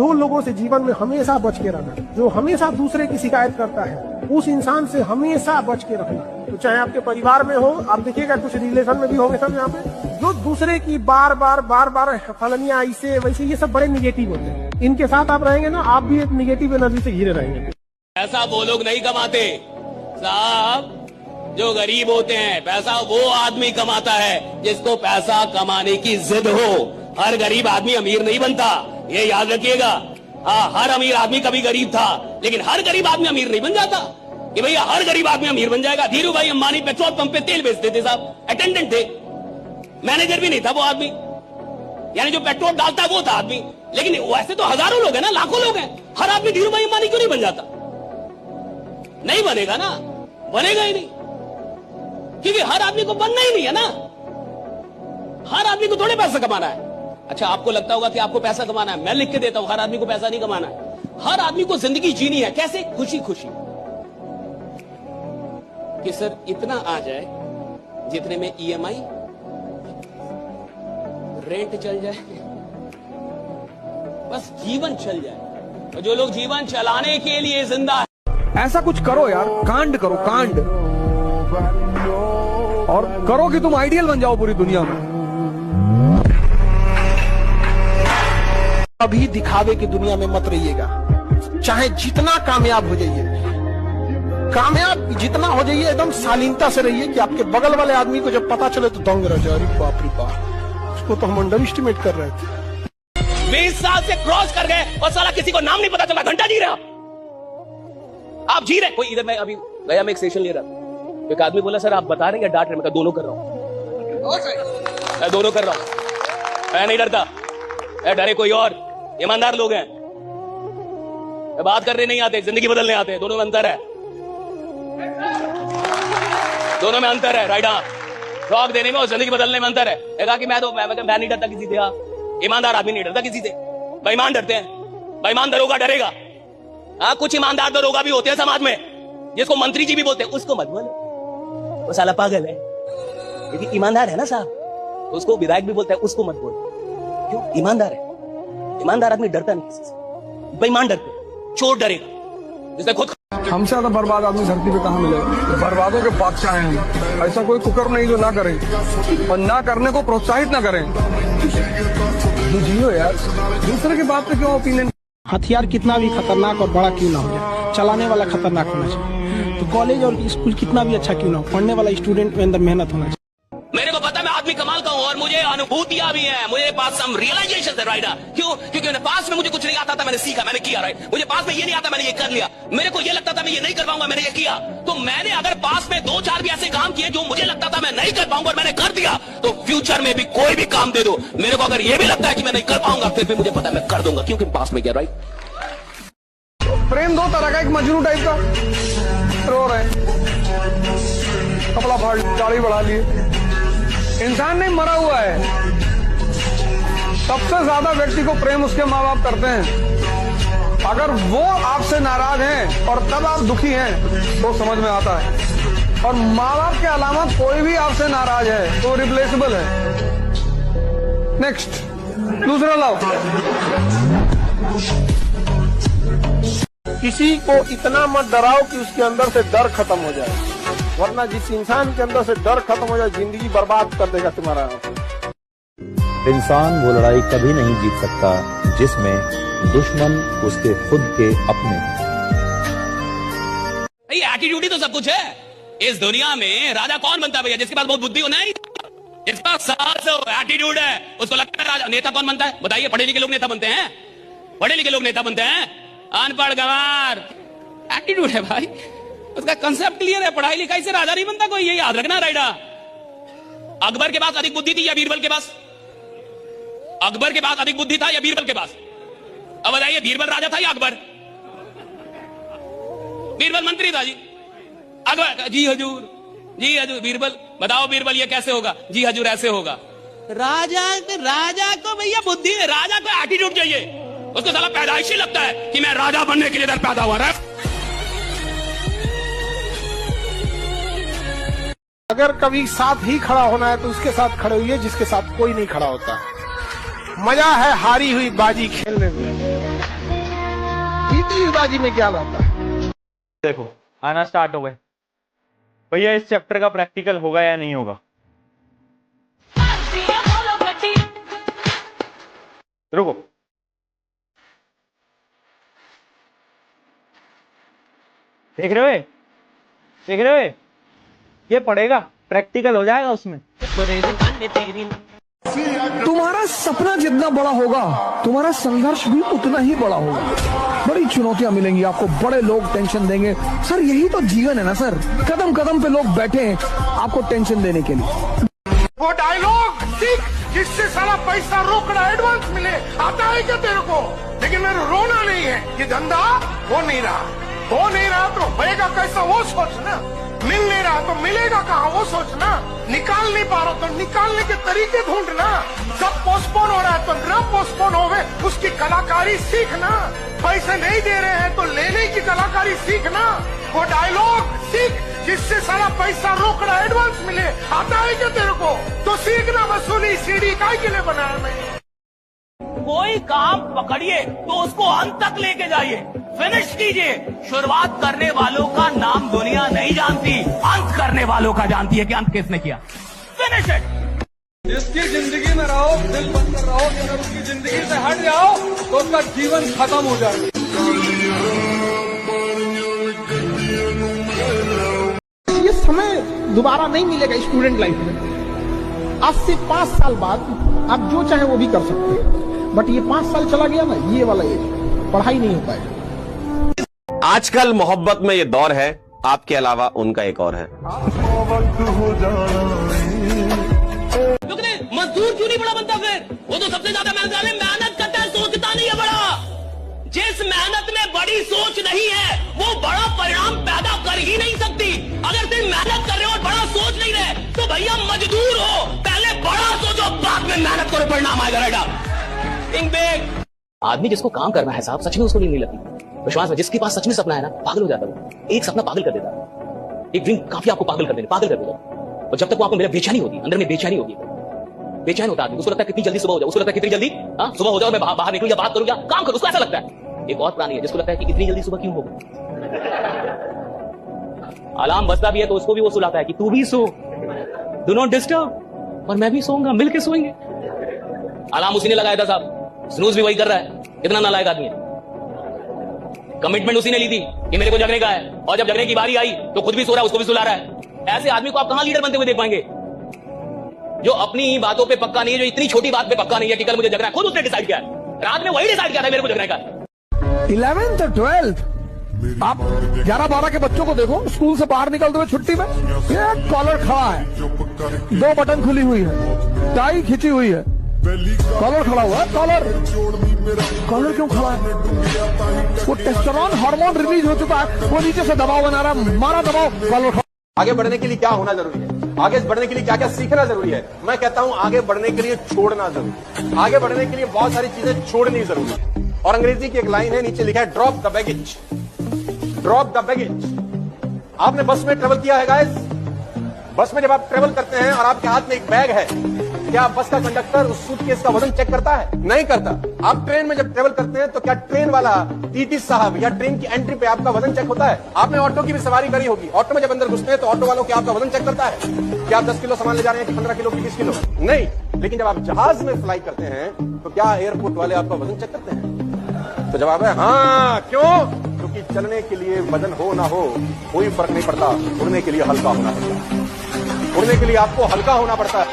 दो लोगों से जीवन में हमेशा बच के रहना, जो हमेशा दूसरे की शिकायत करता है उस इंसान से हमेशा बच के रहना। तो चाहे आपके परिवार में हो, आप देखिएगा कुछ रिलेशन में भी होंगे सब यहाँ पे, जो दूसरे की बार बार फलनिया ऐसे वैसे, ये सब बड़े निगेटिव होते हैं। इनके साथ आप रहेंगे ना, आप भी एक निगेटिव एनर्जी से घिरे रहेंगे। ऐसा वो लोग नहीं कमाते साहब, जो गरीब होते हैं पैसा वो आदमी कमाता है जिसको पैसा कमाने की जिद हो। हर गरीब आदमी अमीर नहीं बनता, ये याद रखिएगा। हाँ, हर अमीर आदमी कभी गरीब था, लेकिन हर गरीब आदमी अमीर नहीं बन जाता कि भैया हर गरीब आदमी अमीर बन जाएगा। धीरू भाई अंबानी पेट्रोल पंप पे तेल बेचते थे साहब, अटेंडेंट थे, मैनेजर भी नहीं था वो आदमी, यानी जो पेट्रोल डालता वो था आदमी। लेकिन वैसे तो हजारों लोग हैं ना, लाखों लोग हैं, हर आदमी धीरू भाई अंबानी क्यों नहीं बन जाता? नहीं बनेगा ना, बनेगा ही नहीं, क्योंकि हर आदमी को बनना ही नहीं है ना। हर आदमी को थोड़े पैसा कमाना है। अच्छा, आपको लगता होगा कि आपको पैसा कमाना है, मैं लिख के देता हूं, हर आदमी को पैसा नहीं कमाना है। हर आदमी को जिंदगी जीनी है। कैसे? खुशी खुशी, कि सर इतना आ जाए जितने में EMI रेंट चल जाए, बस जीवन चल जाए। और जो लोग जीवन चलाने के लिए जिंदा है, ऐसा कुछ करो यार, कांड करो, कांड, और करो कि तुम आइडियल बन जाओ पूरी दुनिया में। अभी दिखावे की दुनिया में मत रहिएगा। चाहे जितना कामयाब हो जाइए, कामयाब जितना हो जाइए, एकदम शालीनता से रहिए कि आपके बगल वाले आदमी को जब पता चले तो दंग रह जाए, अरे बाप रे बाप, उसको तो हम अंडर एस्टिमेट कर रहे थे। 20 साल से क्रॉस कर गए और साला किसी को नाम नहीं पता चला, घंटा जी रहे आप जी रहे। कोई इधर, मैं अभी गया, मैं एक सेशन ले रहा था, एक आदमी बोला सर आप बता रहे हैं या डांट रहे? मैं दोनों कर रहा हूं, मैं दोनों कर रहा हूं, मैं नहीं डरता। डरे कोई और, ईमानदार लोग हैं, बात करने नहीं आते, जिंदगी बदलने आते हैं। दोनों में अंतर है, दोनों में अंतर है। राइट, हाँ, शौक देने में और जिंदगी बदलने में अंतर है। कहा कि मैं नहीं डरता किसी से। ईमानदार आदमी नहीं डरता किसी से, बेईमान डरते हैं। बेईमान दरोगा डरेगा। हाँ, कुछ ईमानदार दरोगा भी होते हैं समाज में, जिसको मंत्री जी भी बोलते हैं, उसको मत बोलो, वो साला पागल है। लेकिन ईमानदार है ना साहब, उसको विधायक भी बोलता है, उसको मत बोलो। क्यों? ईमानदार है। ईमानदार आदमी डरता नहीं किसी से, बेईमान डरते, चोर डरेगा जिसने खुद। हमसे ज्यादा बर्बाद आदमी धरती पे कहाँ मिलेगा? बर्बादों के बादशाह हैं हम। ऐसा कोई कुकर्म नहीं जो ना करे, और ना करने को प्रोत्साहित ना करें। तो जियो यार, दूसरे की बात पे क्यों ओपिनियन? हथियार कितना भी खतरनाक और बड़ा क्यों ना हो जाए, चलाने वाला खतरनाक होना चाहिए। तो कॉलेज और स्कूल कितना भी अच्छा क्यों ना हो, पढ़ने वाला स्टूडेंट में अंदर मेहनत होना चाहिए। मेरे को पता मैं आदमी कमाल का हूं और मुझे अनुभूतियां भी हैं, मुझे पास सम रियलाइजेशन है। राइट, क्यों? क्योंकि मैंने पास में मुझे कुछ नहीं आता था, मैंने सीखा, मैंने किया। राइट, मुझे पास में ये नहीं आता, मैंने ये कर लिया। मेरे को ये लगता था मैं ये नहीं कर पाऊंगा, मैंने ये किया। तो मैंने अगर पास में 2-4 भी ऐसे काम किए जो मुझे लगता था मैं नहीं कर पाऊंगा और मैंने कर दिया, तो फ्यूचर में भी कोई भी काम दे दो, मेरे को अगर ये भी लगता है कि मैं नहीं कर पाऊंगा, फिर भी मुझे पता है मैं कर दूंगा, क्योंकि पास में गया। राइट, प्रेम दो तरह का, एक मजनू टाइप का, रो रहे, कपड़ा फाड़, दाढ़ी बढ़ा लिए, इंसान नहीं मरा हुआ है। सबसे ज्यादा व्यक्ति को प्रेम उसके माँ बाप करते हैं। अगर वो आपसे नाराज हैं और तब आप दुखी हैं तो समझ में आता है। और माँ बाप के अलावा कोई भी आपसे नाराज है तो रिप्लेसेबल है। नेक्स्ट, दूसरा लव। किसी को इतना मत डराओ कि उसके अंदर से डर खत्म हो जाए, वरना जिस इंसान के अंदर से डर खत्म हो जाए, जिंदगी बर्बाद कर देगा तुम्हारा। इंसान वो लड़ाई कभी नहीं जीत सकता जिसमें दुश्मन उसके खुद के अपने। एटीट्यूड ही तो सब कुछ है इस दुनिया में। राजा कौन बनता है भैया? जिसके पास बहुत बुद्धि हो, नहीं जिसके पास साहस हो, एटीट्यूड है, उसको लगता है राजा। नेता कौन बनता है बताइए? पढ़े लिखे लोग नेता बनते हैं, पढ़े लिखे लोग नेता बनते हैं, अनपढ़ गंवार। एटीट्यूड है भाई, उसका कंसेप्ट क्लियर है। पढ़ाई लिखाई से राजा नहीं बनता कोई, ये याद रखना। राइडा, अकबर के पास अधिक बुद्धि थी या बीरबल के पास? अकबर के पास अधिक बुद्धि था या बीरबल के पास? अब बताइए, बीरबल राजा था या अकबर? बीरबल मंत्री था जी। अकबर जी हजूर, जी हजूर। बीरबल, बताओ बीरबल ये कैसे होगा? जी हजूर ऐसे होगा। राजा को भैया बुद्धि है, राजा को एटीट्यूड चाहिए। उसको साला पैदाइशी लगता है कि मैं राजा बनने के लिए इधर पैदा हुआ। अगर कभी साथ ही खड़ा होना है तो उसके साथ खड़े हुए जिसके साथ कोई नहीं खड़ा होता। मजा है हारी हुई बाजी खेलने में, जीती हुई बाजी में क्या लाता है। देखो आना स्टार्ट हो गए भैया, इस चैप्टर का प्रैक्टिकल होगा या नहीं होगा? रुको, देख रहे हो, देख रहे हो, ये पढ़ेगा, प्रैक्टिकल हो जाएगा उसमें। तुम्हारा सपना जितना बड़ा होगा तुम्हारा संघर्ष भी उतना ही बड़ा होगा। बड़ी चुनौतियां मिलेंगी आपको, बड़े लोग टेंशन देंगे। सर यही तो जीवन है ना सर, कदम कदम पे लोग बैठे हैं आपको टेंशन देने के लिए। वो डायलॉग सीख जिससे सारा पैसा रोकड़ा एडवांस मिले, आता है क्या तेरे को? लेकिन मेरे रोना नहीं है, ये धंधा हो नहीं रहा तो होएगा कैसा वो सोचना, मिल नहीं रहा तो मिलेगा कहाँ वो सोचना, निकाल नहीं पा रहा तो निकालने के तरीके ढूंढना, सब पोस्टपोन हो रहा है तो न पोस्टपोन होवे उसकी कलाकारी सीखना, पैसे नहीं दे रहे हैं तो लेने की कलाकारी सीखना, वो डायलॉग सीख जिससे सारा पैसा रोकड़ा एडवांस मिले, आता है क्या तेरे को? तो सीखना वसूली सीढ़ी काय के लिए बनाया मैं। कोई काम पकड़िए तो उसको अंत तक लेके जाइए, फिनिश कीजिए। शुरुआत करने वालों का नाम दुनिया नहीं जानती, अंत करने वालों का जानती है कि अंत किसने किया। Finish it. जिसकी जिंदगी में रहो, दिल बंद कर रहो कि अगर उसकी जिंदगी से हट जाओ तो उसका जीवन खत्म हो जाएगा। ये समय दोबारा नहीं मिलेगा स्टूडेंट लाइफ में। आज से 5 साल बाद आप जो चाहे वो भी कर सकते हैं, बट ये 5 साल चला गया ना, ये वाला एज पढ़ाई नहीं हो पाएगा। आजकल मोहब्बत में ये दौर है, आपके अलावा उनका एक और है। मजदूर क्यों नहीं बड़ा बनता फिर? वो तो सबसे ज्यादा मेहनत करता है, सोचता नहीं है बड़ा। जिस मेहनत में बड़ी सोच नहीं है वो बड़ा परिणाम पैदा कर ही नहीं सकती। अगर सिर्फ मेहनत कर रहे हो और बड़ा सोच नहीं रहे तो भैया मजदूर हो, पहले बड़ा सोचो बाद में मेहनत करो, परिणाम आएगा। राइट, आदमी जिसको काम करना है साहब, सच में उसको नींद नहीं लगती। विश्वास में जिसके पास सच में सपना है ना, पागल हो जाता है। एक सपना पागल कर देता है, एक ड्रीम काफी आपको पागल कर देगा। और जब तक वो आपको मेरे बेचैनी होगी, अंदर में बेचैनी होगी, बेचैन होता है। उसको लगता है कितनी जल्दी सुबह हो जाए, उसको लगता है कितनी जल्दी सुबह हो जाए, मैं बाहर निकलूं या बात करूं या काम करूं, उसको ऐसा लगता है। एक और प्राणी है जिसको लगता है कि इतनी जल्दी सुबह क्यों होगी। अलार्म बजता भी है तो उसको भी वो सुलाता है कि तू भी सो, डू नॉट डिस्टर्ब, और मैं भी सोऊंगा, मिलके सोएंगे। अलार्म उसी ने लगाया था साहब, स्नूज भी वही कर रहा है। कितना नालायक आदमी है। कमिटमेंट उसी ने ली थी कि मेरे को जगने का है, और जब जगने की बारी आई तो खुद भी सो रहा है, उसको भी सुला रहा है। ऐसे आदमी को आप कहां लीडर बनते हुए देख पाएंगे, जो अपनी ही बातों पे पक्का नहीं है, जो इतनी छोटी बात पे पक्का नहीं है कि कल मुझे जगना है। खुद उसने डिसाइड किया है, रात में वही डिसाइड किया था मेरे को जगने का। 11th और 12th आप 11-12 के बच्चों को देखो, स्कूल से बाहर निकलते हुए छुट्टी में, ये कॉलर खड़ा है, 2 बटन खुली हुई है, टाई खिंची हुई है, कॉलर खड़ा हुआ है। कॉलर क्यों खड़ा है? वो टेस्टोस्टेरोन हार्मोन रिलीज हो चुका है, वो नीचे से दबाव बना रहा है, मारा दबाव, कॉलर खड़ा। आगे बढ़ने के लिए क्या होना जरूरी है, आगे बढ़ने के लिए क्या क्या सीखना जरूरी है? मैं कहता हूं आगे बढ़ने के लिए छोड़ना जरूरी है। आगे बढ़ने के लिए बहुत सारी चीजें छोड़नी जरूरी है। और अंग्रेजी की एक लाइन है, नीचे लिखा है drop the baggage, drop the baggage. आपने बस में ट्रेवल किया है गाइस? बस में जब आप ट्रेवल करते हैं और आपके हाथ में एक बैग है, क्या बस का कंडक्टर उस सूटकेस का वजन चेक करता है? नहीं करता। आप ट्रेन में जब ट्रेवल करते हैं तो क्या ट्रेन वाला टीटी साहब या ट्रेन की एंट्री पे आपका वजन चेक होता है? आपने ऑटो की भी सवारी करी होगी, ऑटो में जब अंदर घुसते हैं तो ऑटो वालों क्या आपका वजन चेक करता है? क्या आप 10 किलो सामान ले जा रहे हैं कि 15 किलो की 20 किलो? नहीं। लेकिन जब आप जहाज में फ्लाई करते हैं तो क्या एयरपोर्ट वाले आपका वजन चेक करते हैं? तो जवाब है हाँ। क्यों? क्योंकि चलने के लिए वजन हो ना हो कोई फर्क नहीं पड़ता, उड़ने के लिए हल्का होना पड़ता है। उड़ने के लिए आपको हल्का होना पड़ता है।